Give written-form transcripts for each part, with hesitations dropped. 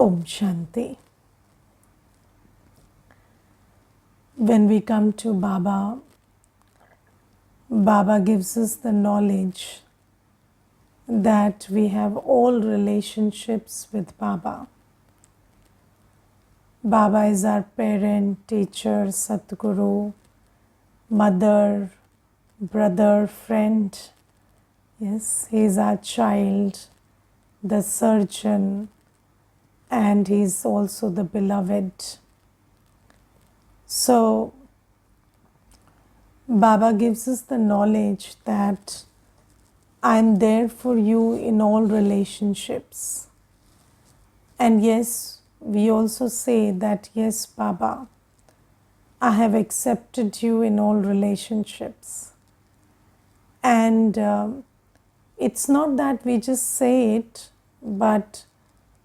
Om Shanti. When we come to Baba, Baba gives us the knowledge that we have all relationships with Baba. Baba is our parent, teacher, Satguru, mother, brother, friend. Yes, he is our child, the surgeon, and he is also the beloved. So, Baba gives us the knowledge that I'm there for you in all relationships. And yes, we also say that, yes, Baba, I have accepted you in all relationships. And it's not that we just say it, but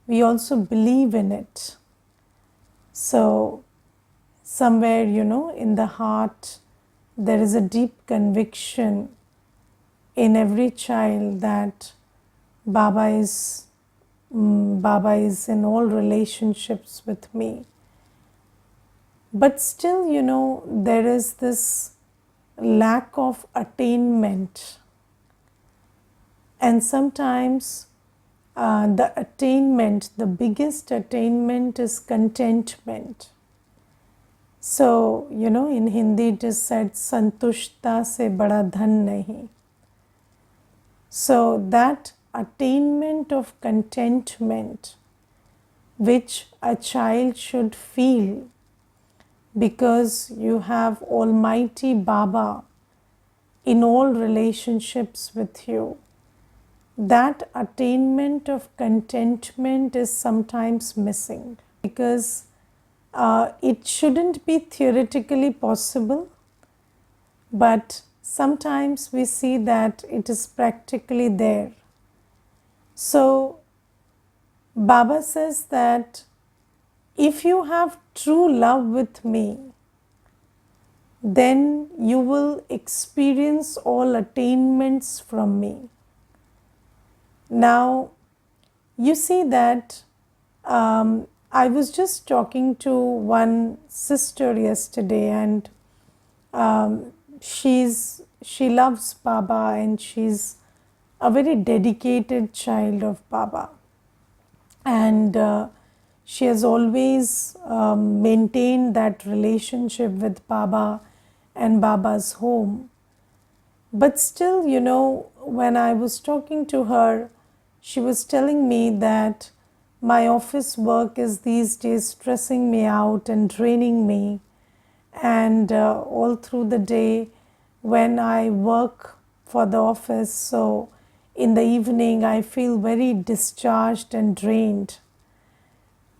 we also believe in it. So, somewhere, in the heart, there is a deep conviction in every child that Baba is in all relationships with me. But still, there is this lack of attainment. And sometimes the biggest attainment is contentment. So, in Hindi it is said, Santushta se bada dhan nahi. So, that attainment of contentment which a child should feel because you have Almighty Baba in all relationships with you, that attainment of contentment is sometimes missing because it shouldn't be theoretically possible, but sometimes we see that it is practically there. So, Baba says that if you have true love with me, then you will experience all attainments from me. Now, you see that I was just talking to one sister yesterday, and she loves Baba, and she's a very dedicated child of Baba, and she has always maintained that relationship with Baba and Baba's home. But still, when I was talking to her, she was telling me that my office work is these days stressing me out and draining me. And all through the day, when I work for the office, so in the evening, I feel very discharged and drained.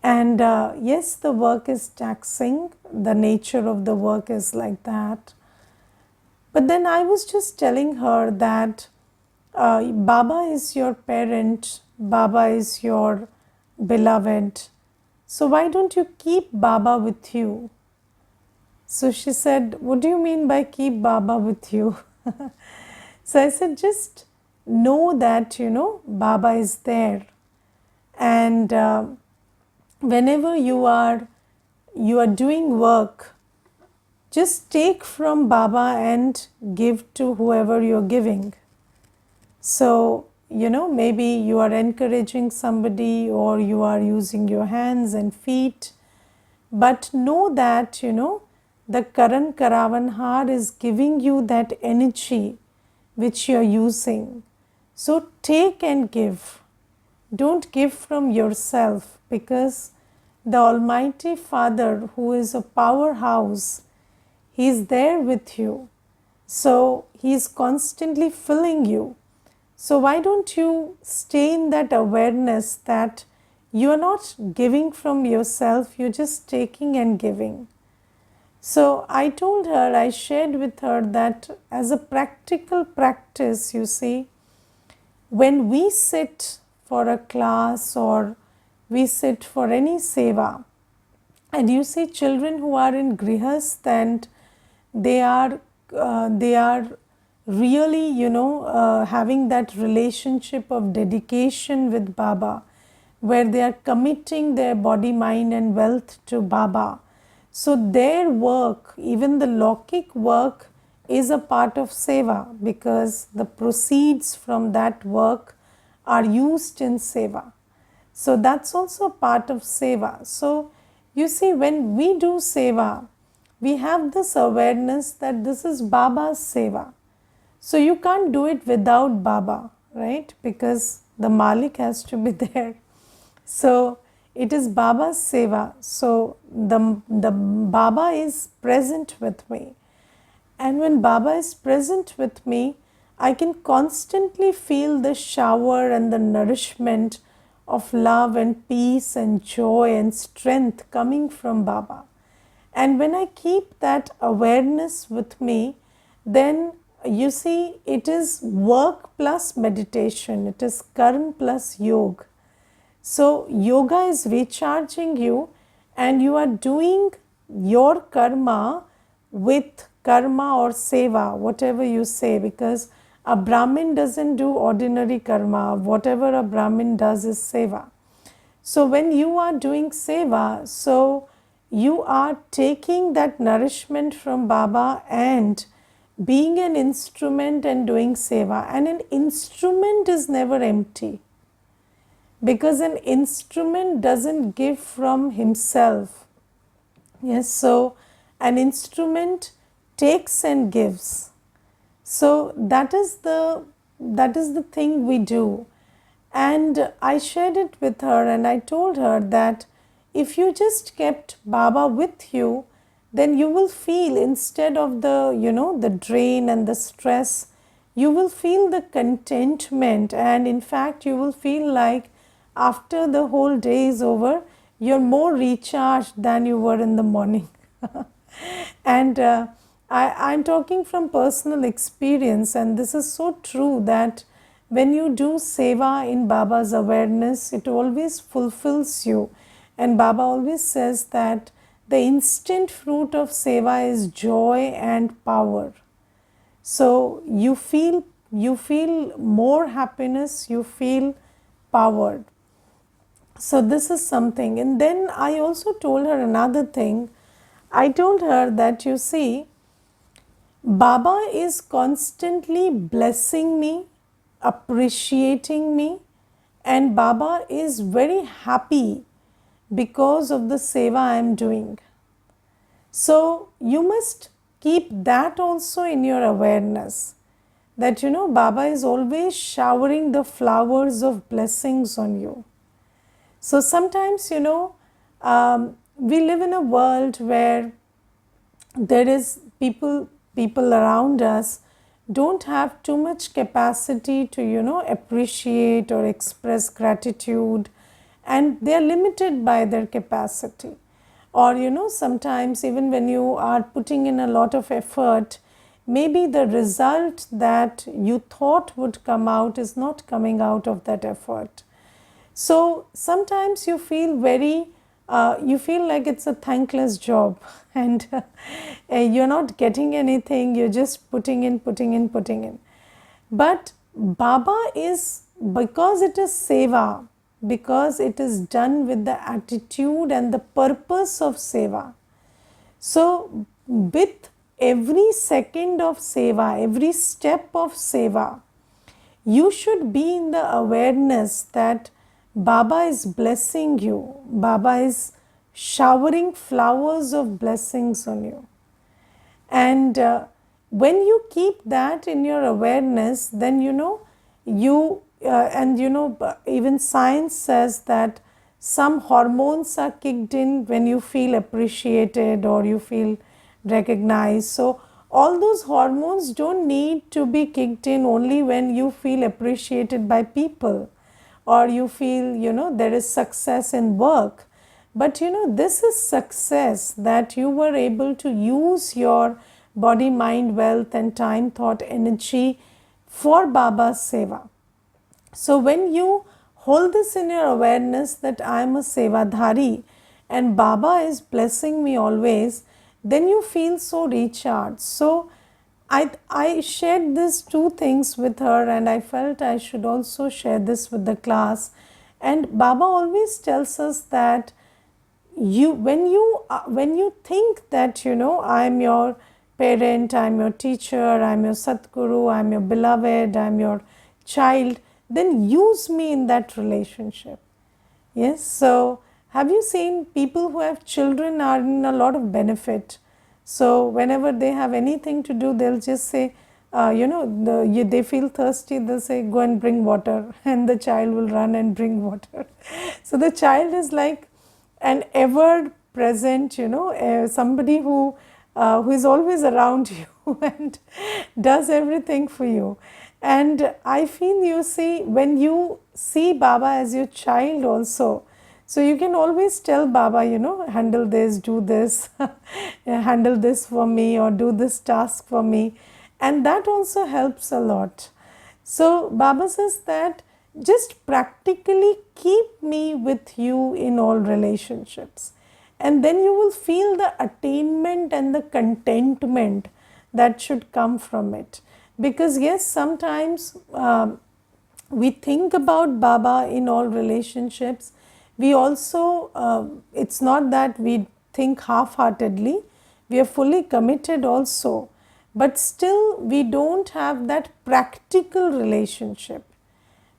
And yes, the work is taxing. The nature of the work is like that. But then I was just telling her that Baba is your parent, Baba is your beloved. So why don't you keep Baba with you? So she said, what do you mean by keep Baba with you? So I said, just know that, Baba is there. And whenever you are doing work, just take from Baba and give to whoever you're giving. So, maybe you are encouraging somebody or you are using your hands and feet, but know that, the Karan Karavanhar is giving you that energy which you are using. So, take and give. Don't give from yourself, because the Almighty Father, who is a powerhouse, He is there with you. So, He is constantly filling you. So, why don't you stay in that awareness that you are not giving from yourself, you're just taking and giving. So, I told her, I shared with her that as a practical practice, you see, when we sit for a class or we sit for any seva, and you see children who are in grihast and they are really, having that relationship of dedication with Baba, where they are committing their body, mind and wealth to Baba. So their work, even the Lokik work, is a part of seva, because the proceeds from that work are used in seva. So that's also a part of seva. So you see, when we do seva, we have this awareness that this is Baba's seva. So you can't do it without Baba, right? Because the Malik has to be there. So it is Baba's seva. So the Baba is present with me. And when Baba is present with me, I can constantly feel the shower and the nourishment of love and peace and joy and strength coming from Baba. And when I keep that awareness with me, then you see, it is work plus meditation, it is karma plus yoga. So yoga is recharging you, and you are doing your karma with karma or seva, whatever you say, because a Brahmin doesn't do ordinary karma. Whatever a Brahmin does is seva. So when you are doing seva, so you are taking that nourishment from Baba and being an instrument and doing seva. And an instrument is never empty, because an instrument doesn't give from himself. Yes, so an instrument takes and gives. So that is the thing we do. And I shared it with her, and I told her that if you just kept Baba with you, then you will feel, instead of the drain and the stress, you will feel the contentment. And in fact, you will feel like after the whole day is over, you're more recharged than you were in the morning. And I'm talking from personal experience, and this is so true, that when you do seva in Baba's awareness, it always fulfills you. And Baba always says that the instant fruit of seva is joy and power. So you feel more happiness, you feel powered. So this is something. And then I also told her another thing. I told her that, you see, Baba is constantly blessing me, appreciating me, and Baba is very happy because of the seva I am doing. So you must keep that also in your awareness, that Baba is always showering the flowers of blessings on you. So sometimes we live in a world where there is people around us don't have too much capacity to appreciate or express gratitude, and they are limited by their capacity. Or sometimes even when you are putting in a lot of effort, maybe the result that you thought would come out is not coming out of that effort. So sometimes you feel you feel like it's a thankless job, and you're not getting anything, you're just putting in. But Baba is, because it is seva, because it is done with the attitude and the purpose of seva. So with every second of seva, every step of seva, you should be in the awareness that Baba is blessing you. Baba is showering flowers of blessings on you. And when you keep that in your awareness, then even science says that some hormones are kicked in when you feel appreciated or you feel recognized. So all those hormones don't need to be kicked in only when you feel appreciated by people, or you feel there is success in work. But this is success, that you were able to use your body, mind, wealth and time, thought, energy for Baba's seva. So when you hold this in your awareness that I am a sevadhari and Baba is blessing me always, then you feel so recharged. So I shared these two things with her, and I felt I should also share this with the class. And Baba always tells us that when you think that I'm your parent, I'm your teacher, I'm your Satguru, I'm your beloved, I'm your child, then use me in that relationship. Yes, so have you seen people who have children are in a lot of benefit? So whenever they have anything to do, they'll just say, they feel thirsty, they'll say, go and bring water, and the child will run and bring water. So the child is like an ever present, somebody who is always around you and does everything for you. And I feel, you see, when you see Baba as your child also, so you can always tell Baba, handle this, do this, handle this for me, or do this task for me. And that also helps a lot. So Baba says that just practically keep me with you in all relationships. And then you will feel the attainment and the contentment that should come from it. Because yes, sometimes we think about Baba in all relationships. We also, it's not that we think half-heartedly, we are fully committed also. But still we don't have that practical relationship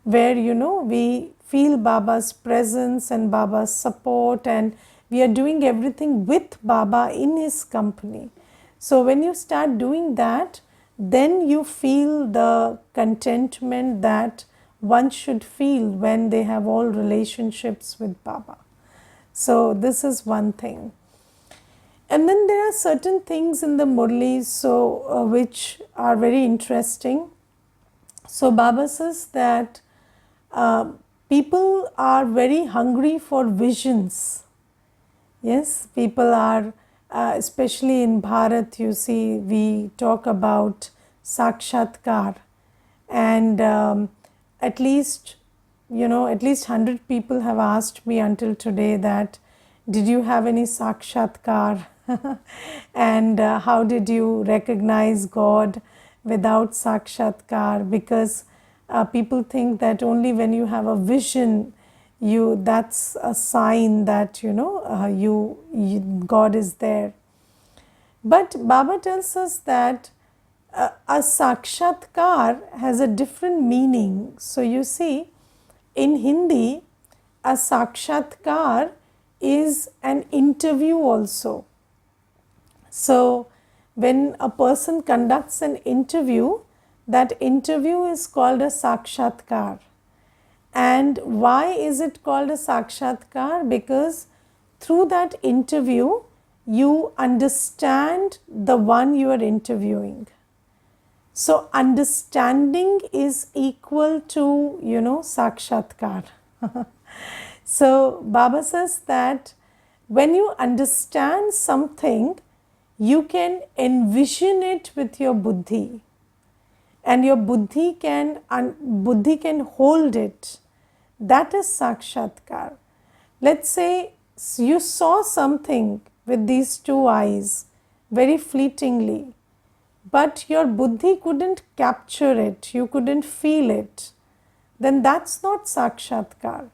where we feel Baba's presence and Baba's support, and we are doing everything with Baba in his company. So when you start doing that, then you feel the contentment that one should feel when they have all relationships with Baba. So this is one thing. And then there are certain things in the Murlis which are very interesting. So Baba says that people are very hungry for visions. Yes, people are, especially in Bharat, you see, we talk about Sakshatkar, and at least 100 people have asked me until today that, did you have any Sakshatkar? And how did you recognize God without Sakshatkar? Because people think that only when you have a vision, that's a sign that God is there. But Baba tells us that a Sakshatkar has a different meaning. So you see, in Hindi, a Sakshatkar is an interview also. So when a person conducts an interview, that interview is called a Sakshatkar. And why is it called a Sakshatkar? Because through that interview, you understand the one you are interviewing. So understanding is equal to, Sakshatkar. So Baba says that when you understand something, you can envision it with your buddhi, and your buddhi can hold it. That is Sakshatkar. Let's say you saw something with these two eyes very fleetingly, but your buddhi couldn't capture it, you couldn't feel it, then that's not Sakshatkar.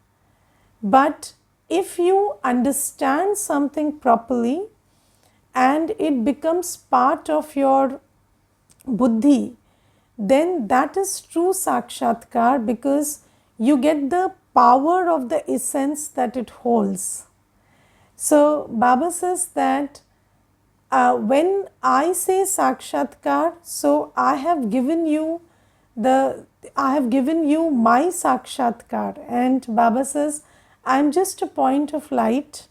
But if you understand something properly and it becomes part of your buddhi, then that is true Sakshatkar, because you get the power of the essence that it holds. So Baba says that when I say Sakshatkar, so I have given you my Sakshatkar, and Baba says I am just a point of light,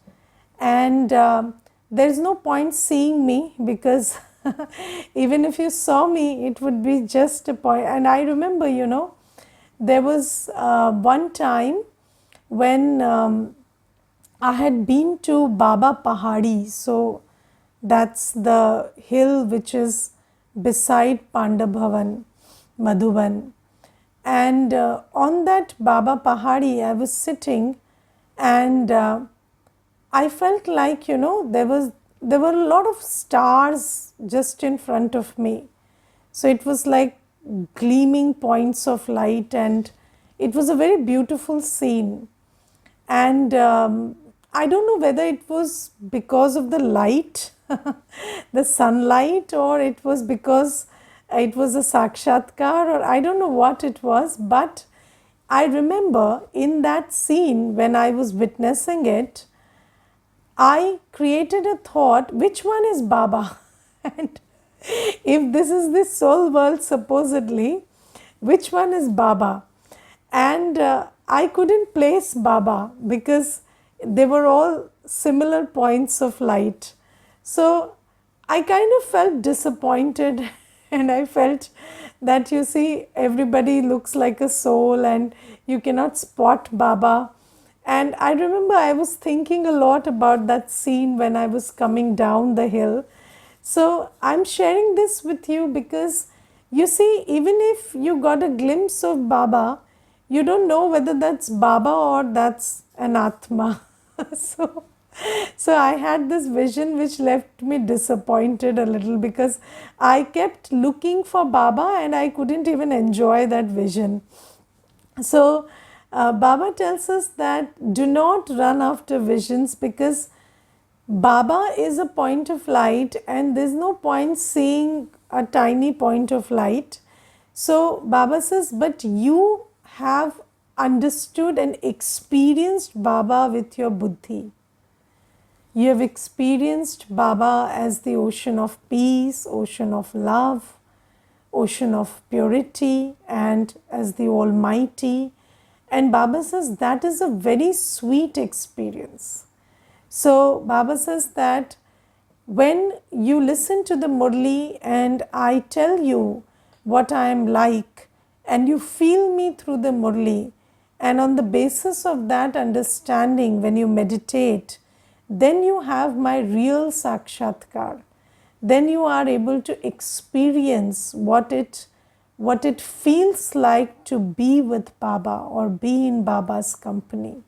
and there is no point seeing me, because even if you saw me, it would be just a point. And I remember, there was one time when I had been to Baba Pahadi. So that's the hill which is beside Pandabhavan, Madhuban. And on that Baba Pahadi, I was sitting, and I felt like, there were a lot of stars just in front of me. So it was like gleaming points of light, and it was a very beautiful scene. And I don't know whether it was because of the light, the sunlight, or it was because it was a sakshatkar, or I don't know what it was, but I remember in that scene when I was witnessing it, I created a thought, which one is Baba? And if this is the soul world supposedly, which one is Baba? And I couldn't place Baba because they were all similar points of light. So I kind of felt disappointed and I felt that, you see, everybody looks like a soul and you cannot spot Baba. And I remember I was thinking a lot about that scene when I was coming down the hill. So I'm sharing this with you because, you see, even if you got a glimpse of Baba, you don't know whether that's Baba or that's an Atma. so, so I had this vision which left me disappointed a little because I kept looking for Baba and I couldn't even enjoy that vision. So, Baba tells us that do not run after visions because Baba is a point of light and there's no point seeing a tiny point of light. So, Baba says, but you have understood and experienced Baba with your buddhi. You have experienced Baba as the ocean of peace, ocean of love, ocean of purity, and as the Almighty. And Baba says that is a very sweet experience. So Baba says that when you listen to the Murli and I tell you what I am like, and you feel me through the Murli, and on the basis of that understanding, when you meditate, then you have my real sakshatkar. Then you are able to experience what it feels like to be with Baba or be in Baba's company.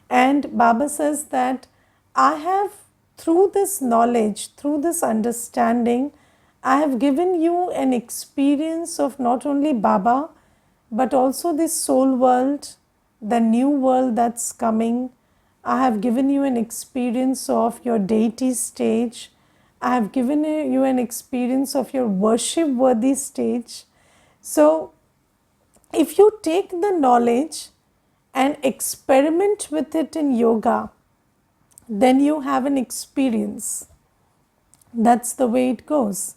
And Baba says that I have, through this knowledge, through this understanding, I have given you an experience of not only Baba, but also the soul world, the new world that's coming. I have given you an experience of your deity stage. I have given you an experience of your worship worthy stage. So, if you take the knowledge and experiment with it in yoga, then you have an experience. That's the way it goes.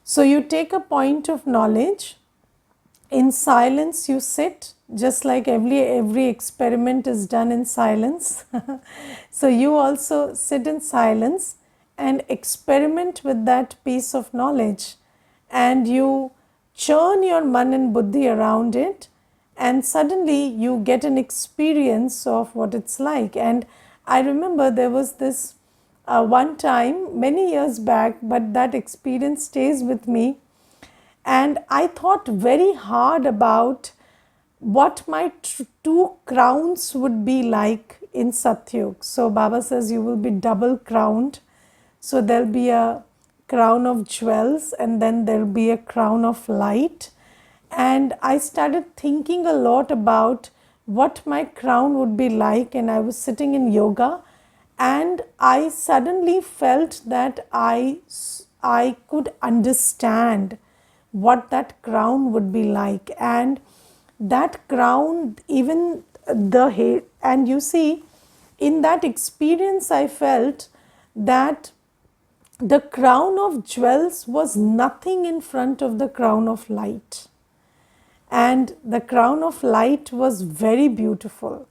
So, you take a point of knowledge, in silence you sit, just like every experiment is done in silence. So, you also sit in silence and experiment with that piece of knowledge, and you churn your man and buddhi around it, and suddenly you get an experience of what it's like. And I remember there was this one time many years back, but that experience stays with me, and I thought very hard about what my two crowns would be like in Satyug. So Baba says you will be double crowned. So there'll be a crown of jewels and then there'll be a crown of light. And I started thinking a lot about what my crown would be like, and I was sitting in yoga and I suddenly felt that I could understand what that crown would be like. And that crown, even the hair, and you see, in that experience I felt that the crown of jewels was nothing in front of the crown of light, and the crown of light was very beautiful,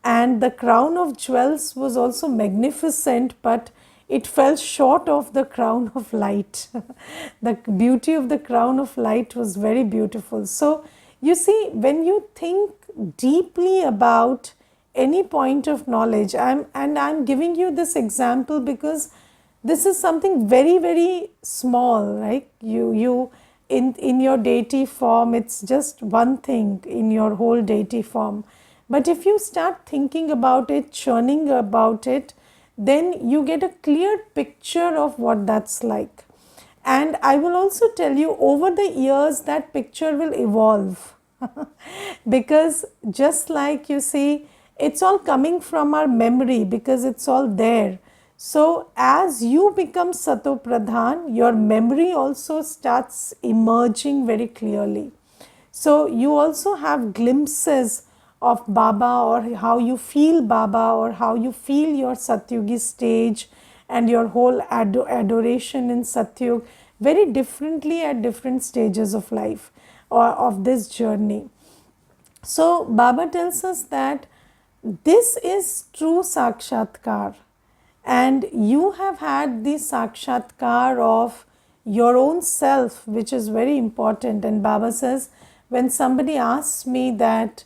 and the crown of jewels was also magnificent, but it fell short of the crown of light. The beauty of the crown of light was very beautiful. So you see, when you think deeply about any point of knowledge, I'm giving you this example because this is something very, very small, right? You in your deity form, it's just one thing in your whole deity form. But if you start thinking about it, churning about it, then you get a clear picture of what that's like. And I will also tell you, over the years that picture will evolve. Because just like you see, it's all coming from our memory because it's all there. So as you become Sato Pradhan, your memory also starts emerging very clearly. So you also have glimpses of Baba, or how you feel Baba, or how you feel your Satyugi stage and your whole adoration in Satyug very differently at different stages of life or of this journey. So Baba tells us that this is true Sakshatkar, and you have had the Sakshatkar of your own self, which is very important. And Baba says, when somebody asks me that,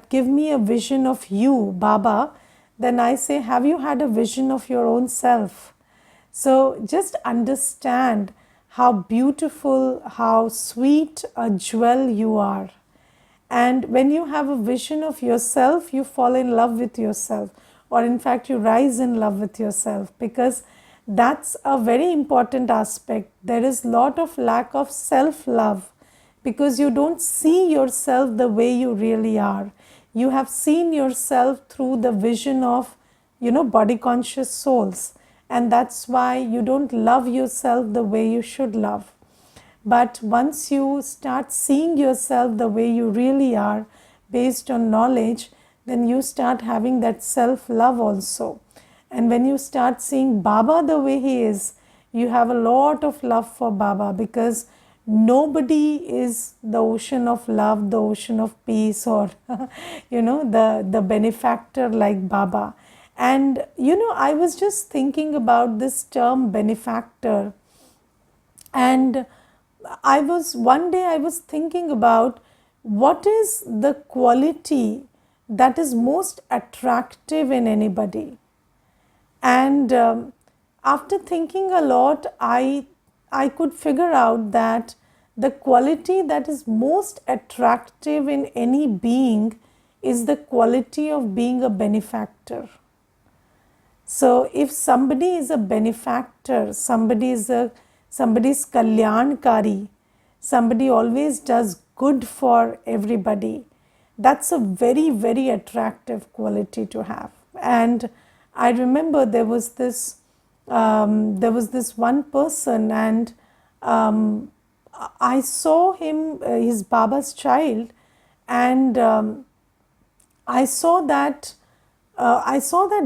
give me a vision of you, Baba, then I say, have you had a vision of your own self? So just understand how beautiful, how sweet a jewel you are. And when you have a vision of yourself, you fall in love with yourself, or in fact, you rise in love with yourself, because that's a very important aspect. There is a lot of lack of self love because you don't see yourself the way you really are. You have seen yourself through the vision of, body conscious souls, and that's why you don't love yourself the way you should love. But once you start seeing yourself the way you really are based on knowledge, then you start having that self love also. And when you start seeing Baba the way he is, you have a lot of love for Baba, because nobody is the ocean of love, the ocean of peace, or the benefactor like Baba. And I was just thinking about this term benefactor, and one day I was thinking about what is the quality that is most attractive in anybody. And after thinking a lot, I could figure out that the quality that is most attractive in any being is the quality of being a benefactor. So if somebody is a benefactor, somebody's kalyankari, somebody always does good for everybody, that's a very, very attractive quality to have. And I remember there was this one person, and I saw him, his Baba's child, and I saw that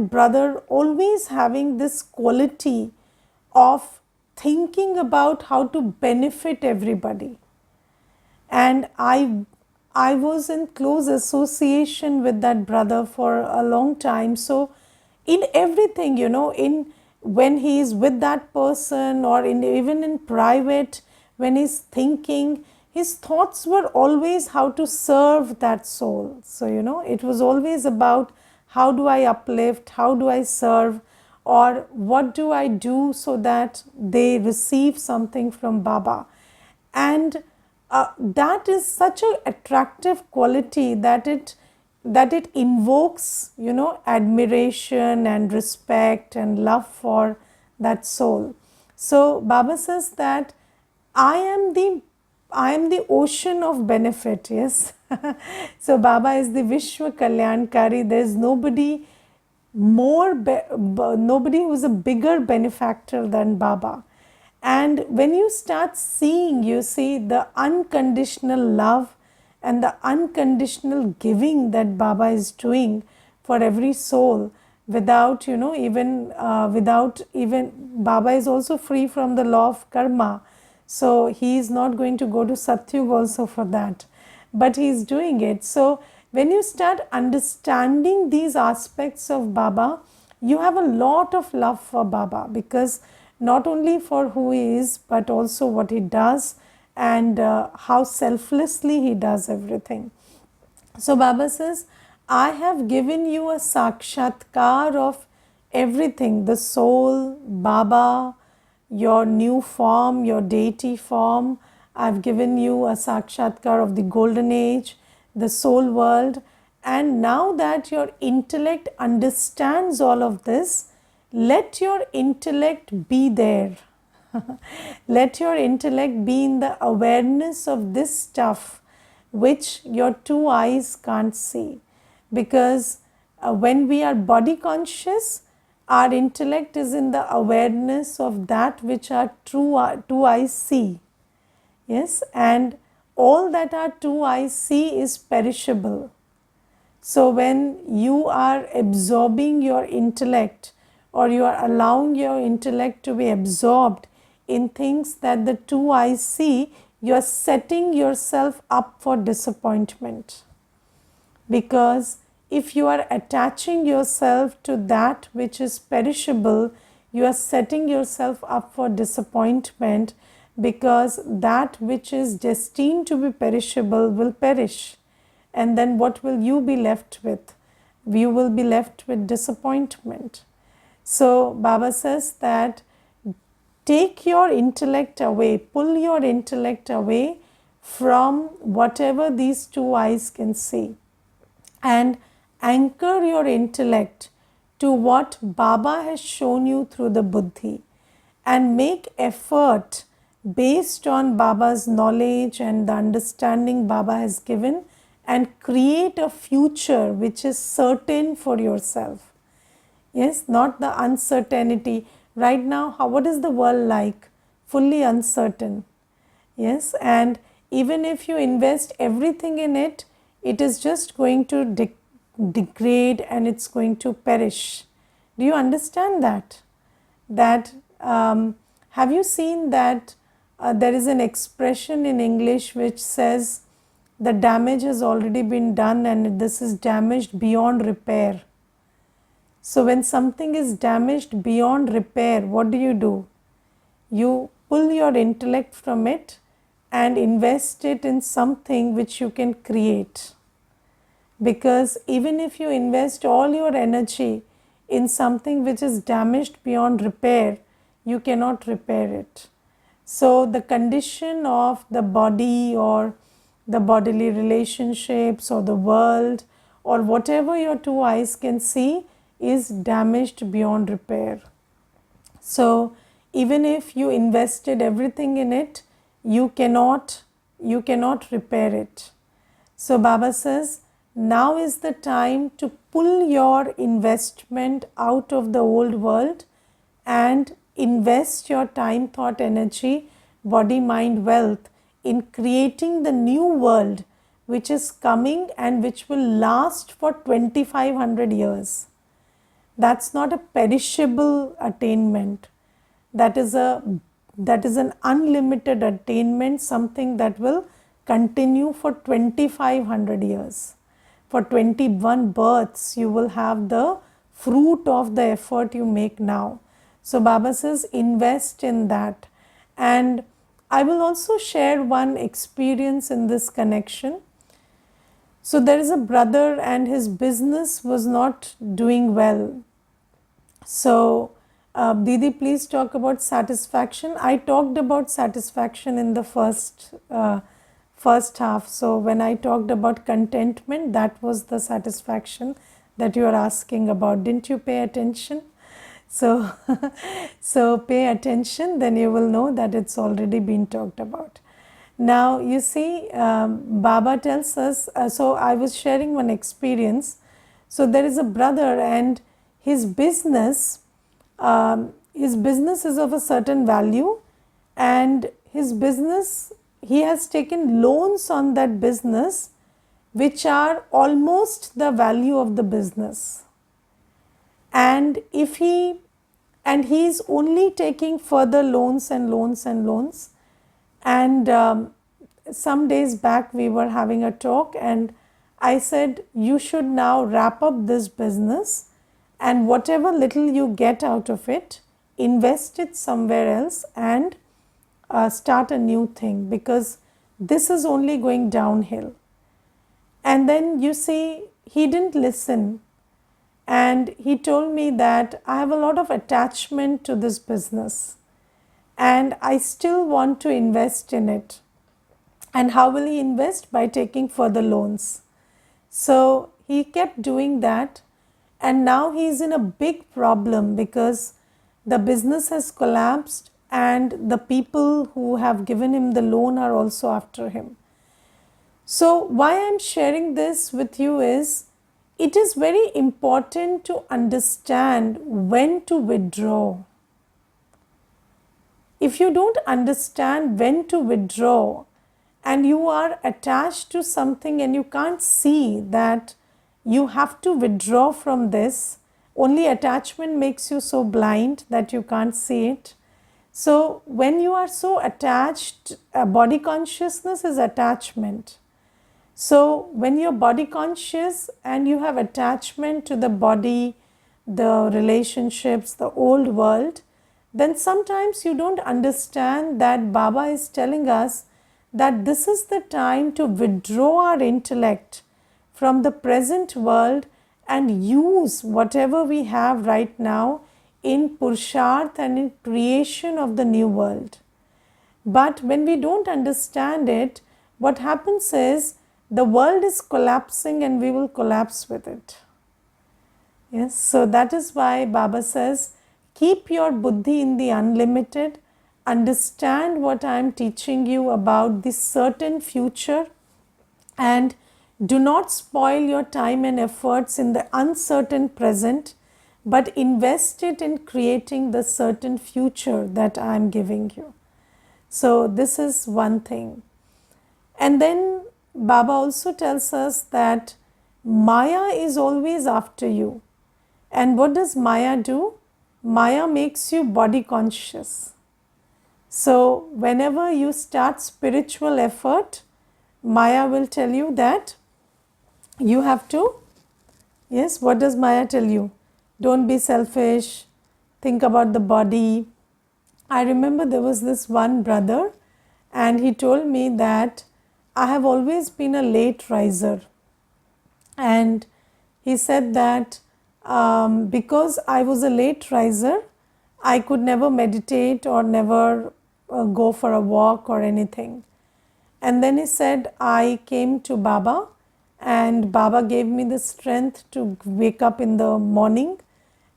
brother always having this quality of thinking about how to benefit everybody. And I was in close association with that brother for a long time. So in everything, in when he is with that person, or even in private, when he's thinking, his thoughts were always how to serve that soul. So it was always about, how do I uplift, how do I serve, or what do I do so that they receive something from Baba. And that is such an attractive quality that it invokes admiration and respect and love for that soul. So Baba says that I am the ocean of benefit. Yes. So Baba is the Vishwa Kalyankari. There is nobody nobody who is a bigger benefactor than Baba. And when you start seeing, you see the unconditional love and the unconditional giving that Baba is doing for every soul, without without even Baba is also free from the law of karma. So he is not going to go to Satyug also for that, but he is doing it. So when you start understanding these aspects of Baba, you have a lot of love for Baba, because not only for who he is, but also what he does, and how selflessly he does everything. So Baba says, I have given you a sakshatkar of everything, the soul, Baba, your new form, your deity form. I've given you a sakshatkar of the golden age, the soul world. And now that your intellect understands all of this, let your intellect be there. Let your intellect be in the awareness of this stuff, which your two eyes can't see. Because when we are body conscious, our intellect is in the awareness of that which our two eyes see. Yes, and all that our two eyes see is perishable. So when you are absorbing your intellect, or you are allowing your intellect to be absorbed in things that the two eyes see, you are setting yourself up for disappointment. Because if you are attaching yourself to that which is perishable, you are setting yourself up for disappointment, because that which is destined to be perishable will perish. And then what will you be left with? You will be left with disappointment. So Baba says that take your intellect away, pull your intellect away from whatever these two eyes can see, and anchor your intellect to what Baba has shown you through the buddhi, and make effort based on Baba's knowledge and the understanding Baba has given, and create a future which is certain for yourself. Yes, not the uncertainty. Right now, what is the world like? Fully uncertain. Yes, and even if you invest everything in it, it is just going to degrade and it's going to perish. Do you understand that? That have you seen that there is an expression in English which says the damage has already been done and this is damaged beyond repair. So when something is damaged beyond repair, what do? You pull your intellect from it and invest it in something which you can create. Because even if you invest all your energy in something which is damaged beyond repair, you cannot repair it. So the condition of the body, or the bodily relationships, or the world, or whatever your two eyes can see, is damaged beyond repair. So even if you invested everything in it, you cannot repair it. So Baba says, now is the time to pull your investment out of the old world and invest your time, thought, energy, body, mind, wealth in creating the new world which is coming and which will last for 2500 years. That's not a perishable attainment. That is an unlimited attainment, something that will continue for 2500 years. For 21 births, you will have the fruit of the effort you make now. So Baba says, invest in that. And I will also share one experience in this connection. So there is a brother and his business was not doing well. So Didi, please talk about satisfaction. I talked about satisfaction in the first half. So when I talked about contentment, that was the satisfaction that you are asking about. Didn't you pay attention? So, so pay attention, then you will know that it's already been talked about. Now you see, Baba tells us, so I was sharing one experience. So there is a brother and his business is of a certain value, and his business, he has taken loans on that business which are almost the value of the business. And he is only taking further loans and loans and loans. And some days back we were having a talk and I said, you should now wrap up this business, and whatever little you get out of it, invest it somewhere else and start a new thing, because this is only going downhill. And then you see, he didn't listen. And he told me that I have a lot of attachment to this business and I still want to invest in it. And how will he invest? By taking further loans. So he kept doing that, and now he is in a big problem because the business has collapsed and the people who have given him the loan are also after him. So why I am sharing this with you is, it is very important to understand when to withdraw. If you don't understand when to withdraw, and you are attached to something and you can't see that you have to withdraw from this, only attachment makes you so blind that you can't see it. So when you are so attached, body consciousness is attachment. So when you're body conscious and you have attachment to the body, the relationships, the old world, then sometimes you don't understand that Baba is telling us that this is the time to withdraw our intellect from the present world and use whatever we have right now in Purusharth and in creation of the new world. But when we don't understand it, what happens is the world is collapsing and we will collapse with it. Yes, so that is why Baba says, keep your buddhi in the unlimited, understand what I am teaching you about this certain future, and do not spoil your time and efforts in the uncertain present, but invest it in creating the certain future that I am giving you. So this is one thing. And then Baba also tells us that Maya is always after you. And what does Maya do? Maya makes you body conscious. So whenever you start spiritual effort, Maya will tell you that you have to, yes, what does Maya tell you? Don't be selfish, think about the body. I remember there was this one brother and he told me that I have always been a late riser, and he said that because I was a late riser, I could never meditate or never go for a walk or anything. And then he said, I came to Baba and Baba gave me the strength to wake up in the morning,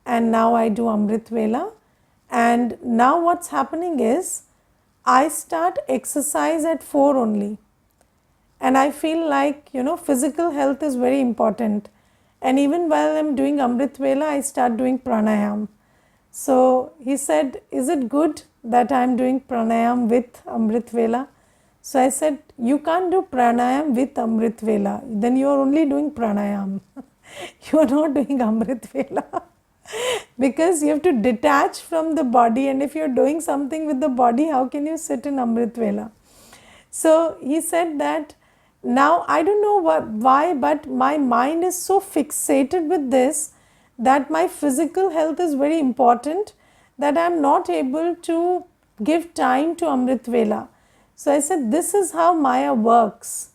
and now I do Amrit Vela. And now what's happening is I start exercise at 4 only. And I feel like, physical health is very important. And even while I'm doing Amrit Vela, I start doing pranayam. So he said, is it good that I'm doing pranayam with Amrit Vela? So I said, you can't do pranayam with Amrit Vela. Then you are only doing pranayam. You are not doing Amrit Vela. Because you have to detach from the body, and if you're doing something with the body, how can you sit in Amrit Vela? So he said that now I don't know why, but my mind is so fixated with this that my physical health is very important, that I am not able to give time to Amrit Vela. So I said, this is how Maya works.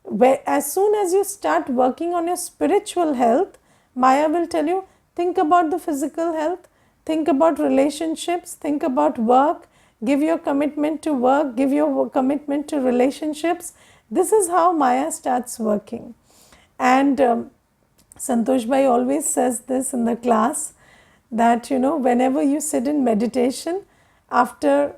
Where as soon as you start working on your spiritual health, Maya will tell you, think about the physical health, think about relationships, think about work, give your commitment to work, give your commitment to relationships. This is how Maya starts working. And Santosh Bhai always says this in the class, that whenever you sit in meditation, after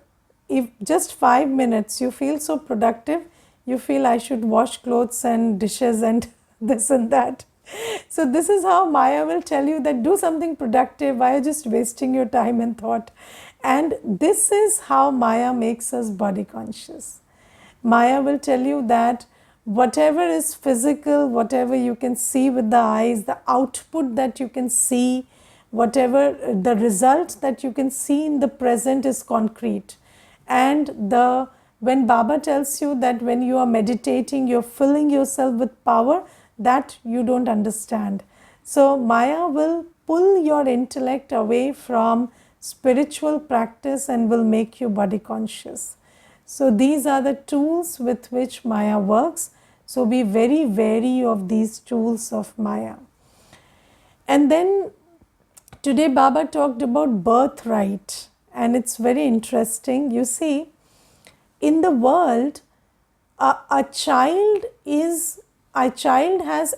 if just 5 minutes you feel so productive, you feel I should wash clothes and dishes and this and that. So this is how Maya will tell you that do something productive, why are you just wasting your time and thought? And this is how Maya makes us body conscious. Maya will tell you that whatever is physical, whatever you can see with the eyes, the output that you can see, whatever the result that you can see in the present is concrete. And when Baba tells you that when you are meditating, you're filling yourself with power, that you don't understand. So Maya will pull your intellect away from spiritual practice and will make you body conscious. So these are the tools with which Maya works. So be very wary of these tools of Maya. And then today Baba talked about birthright, and it's very interesting. You see, in the world, a child has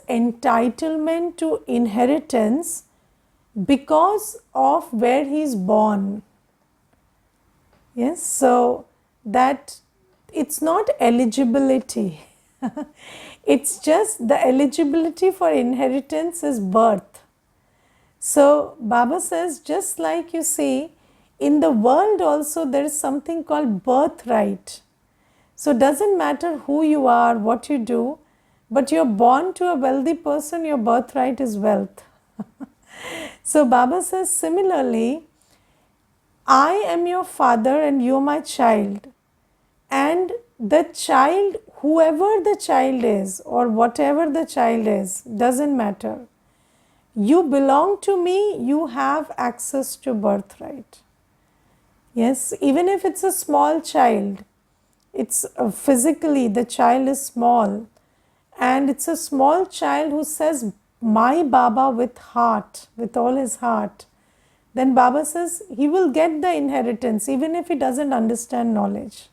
entitlement to inheritance because of where he is born. Yes, so that it's not eligibility. It's just the eligibility for inheritance is birth. So Baba says, just like you see, in the world also there is something called birthright. So it doesn't matter who you are, what you do, but you're born to a wealthy person, your birthright is wealth. So Baba says, similarly, I am your father and you're my child. And the child, whoever the child is or whatever the child is, doesn't matter. You belong to me, you have access to birthright. Yes, even if it's a small child, it's physically the child is small, and it's a small child who says, my Baba with heart, with all his heart, then Baba says he will get the inheritance even if he doesn't understand knowledge.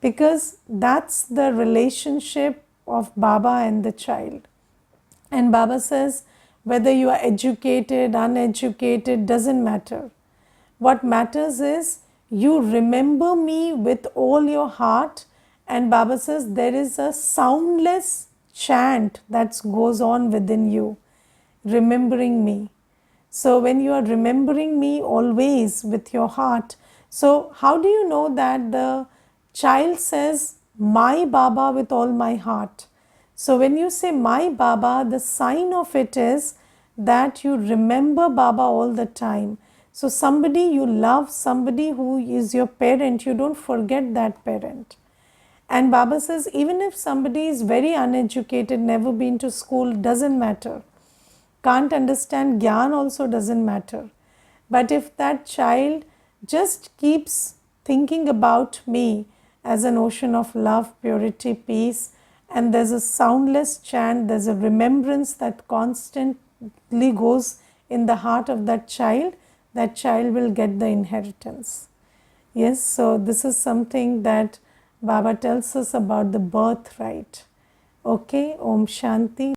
Because that's the relationship of Baba and the child. And Baba says, whether you are educated, uneducated, doesn't matter. What matters is you remember me with all your heart. And Baba says there is a soundless chant that goes on within you, remembering me. So when you are remembering me always with your heart, so how do you know that the child says, my Baba with all my heart? So when you say my Baba, the sign of it is that you remember Baba all the time. So somebody you love, somebody who is your parent, you don't forget that parent. And Baba says, even if somebody is very uneducated, never been to school, doesn't matter. Can't understand Gyan also doesn't matter. But if that child just keeps thinking about me as an ocean of love, purity, peace, and there's a soundless chant, there's a remembrance that constantly goes in the heart of that child will get the inheritance. Yes, so this is something that Baba tells us about the birthright. Okay, Om Shanti.